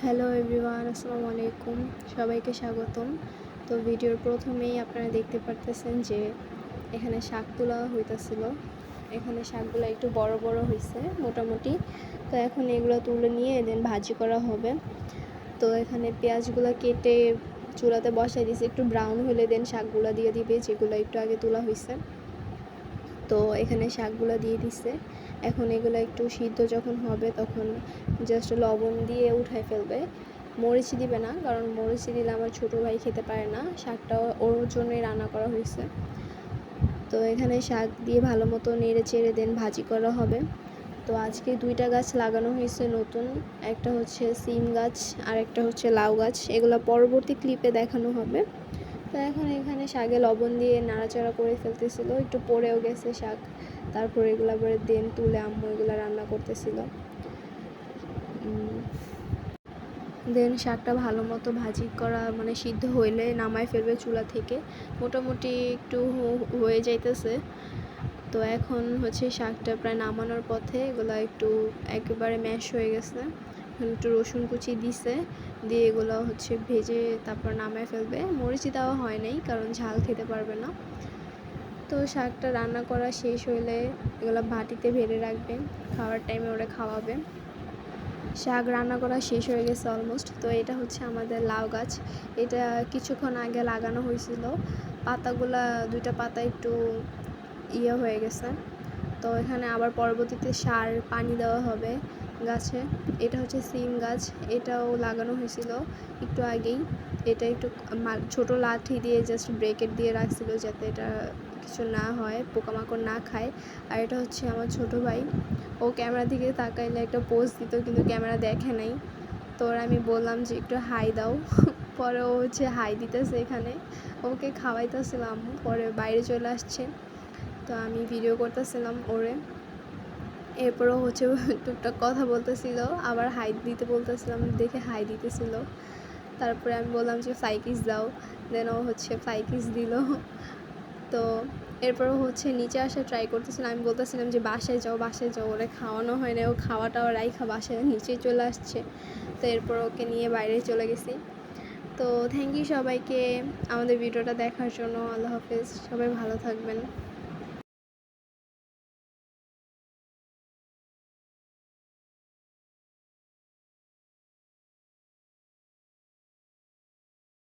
Hello everyone, আসসালামু আলাইকুম। সবাইকে স্বাগতম। তো ভিডিওর প্রথমেই আপনারা দেখতে পারতেছেন যে এখানে শাক তোলা হইতাছিল। এখানে শাকগুলো একটু বড় বড় হয়েছে মোটামুটি। তো এখন এগুলো তুলে নিয়ে দেন ভাজি করা হবে। তো এখানে পেঁয়াজগুলো কেটে চুলাতে বসাই দিয়েছি, একটু ব্রাউন হলে দেন শাকগুলো দিয়ে দিবে, যেগুলো একটু আগে তোলা হয়েছে। তো এখানে শাকগুলো দিয়ে দিছে। এখন এগুলো একটু সিদ্ধ যখন হবে তখন জাস্ট লবণ দিয়ে উঠায় ফেলবে, মরিচ দিবে না, কারণ মরিচ দিলে আমার ছোটো ভাই খেতে পারে না। শাকটা ওর জন্যই রান্না করা হয়েছে। তো এখানে শাক দিয়ে ভালো মতো নেড়ে চেড়ে দেন ভাজি করা হবে। তো আজকে 2টা গাছ লাগানো হয়েছে নতুন, একটা হচ্ছে সিম গাছ আর একটা হচ্ছে লাউ গাছ। এগুলো পরবর্তী ক্লিপে দেখানো হবে। তো এখন এখানে শাকে লবণ দিয়ে নাড়াচাড়া করে ফেলতেছিল, একটু পড়েও গেছে শাক। তারপর এগুলো আবার দেন তুলে আম্মু এগুলো রান্না করতেছিল। দেন শাকটা ভালো মতো ভাজি করা মানে সিদ্ধ হইলে নামায় ফেলবে চুলা থেকে। মোটামুটি একটু হয়ে যাইতেছে। তো এখন হচ্ছে শাকটা প্রায় নামানোর পথে। এগুলো একটু একেবারে ম্যাশ হয়ে গেছে। একটু রসুন কুচি দিছে, দিয়ে এগুলো হচ্ছে ভেজে তারপর নামায় ফেলবে। মরিচ দেওয়া হয় নাই, কারণ ঝাল খেতে পারবে না। তো শাকটা রান্না করা শেষ হইলে এগুলো বাটিতে ভেড়ে রাখবে, খাওয়ার টাইমে ওরা খাওয়াবে। শাক রান্না করা শেষ হয়ে গেছে অলমোস্ট। তো এটা হচ্ছে আমাদের লাউ গাছ। এটা কিছুক্ষণ আগে লাগানো হয়েছিল। পাতাগুলা 2টা পাতা একটু হয়ে গেছে। তো এখানে আবার পরবর্তীতে সার পানি দেওয়া হবে গাছে। এটা হচ্ছে সিম গাছ, এটাও লাগানো হয়েছিল একটু আগেই। এটা একটু ছোটো লাঠি দিয়ে জাস্ট ব্রেকেট দিয়ে রাখছিল, যাতে এটা কিছু না হয়, পোকামাকড় না খায়। আর এটা হচ্ছে আমার ছোটো ভাই। ও ক্যামেরার দিকে তাকাইলে একটা পোজ দিত, কিন্তু ক্যামেরা দেখে নাই। তো আমি বললাম যে একটু হাই দাও। পরে ও হচ্ছে হাই দিতেছে। এখানে ওকে খাওয়াইতেছিলাম, পরে বাইরে চলে আসছে। তো আমি ভিডিও করতেছিলাম ওরে। এরপরও হচ্ছে টুকটাক কথা বলতেছিল, আবার হাই দিতে বলতেছিলাম, দেখে হাই দিতেছিল। তারপরে আমি বললাম যে ফ্লাই কিস দাও, দেন ও হচ্ছে ফ্লাই কিস দিল। তো এরপরও হচ্ছে নিচে আসা ট্রাই করতেছিলাম। আমি বলতেছিলাম যে বাসায় যাও, বাসায় যাও। ওরা খাওয়ানো হয় না, ও খাওয়াটাও রাইখা বাসায় নিচেই চলে আসছে। তো এরপর ওকে নিয়ে বাইরে চলে গেছি। তো থ্যাংক ইউ সবাইকে আমাদের ভিডিওটা দেখার জন্য। আল্লাহ হাফেজ, সবাই ভালো থাকবেন।